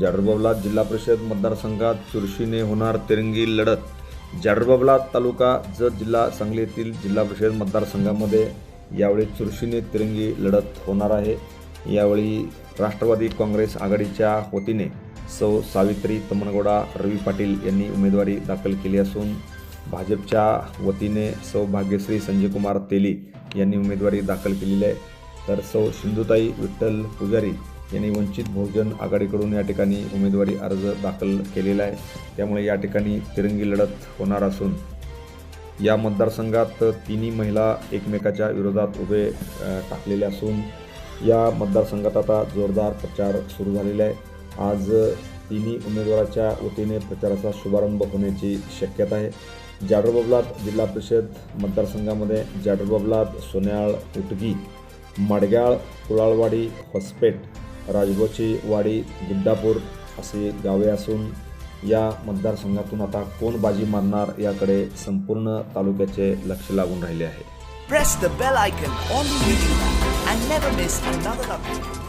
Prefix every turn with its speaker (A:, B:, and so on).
A: जाडरबाबला जिल्हा परिषद मतदारसंघात चुरशीने होणार तिरंगी लढत। जाडरबाबला तालुका जत जिल्हा सांगली येथील जिल्हा परिषद मतदारसंघामध्ये यावेळी चुरशीने तिरंगी लढत होणार आहे। यावेळी राष्ट्रवादी काँग्रेस आघाडीच्या वतीने सौ सावित्री तमनगौडा रवी पाटील यांनी उमेदवारी दाखल केली असून भाजपच्या वतीने सौ भाग्यश्री संजय कुमार तेली यांनी उमेदवारी दाखल केलेली आहे। तर सौ सिंधुताई विठ्ठल पुजारी यांनी वंचित बहुजन आघाडीकडून या ठिकाणी उमेदवारी अर्ज दाखल केलेला आहे। त्यामुळे या ठिकाणी तिरंगी लढत होणार असून या मतदारसंघात तिन्ही महिला एकमेकाच्या विरोधात उभे टाकलेले असून या मतदारसंघात आता जोरदार प्रचार सुरू झालेला आहे। आज तिन्ही उमेदवाराच्या वतीने प्रचाराचा शुभारंभ होण्याची शक्यता आहे। जाडरबाबलात जिल्हा परिषद मतदारसंघामध्ये जाडरबाबलात, सोन्याळ, उटगी, माडग्याळ, कुळाळवाडी, होसपेट, राजबोची वाडी, गिड्डापूर असे गावे असून या मतदारसंघातून आता कोण बाजी मारणार याकडे संपूर्ण तालुक्याचे लक्ष लागून राहिले आहे।
B: Press the bell icon on the YouTube app and never miss another update.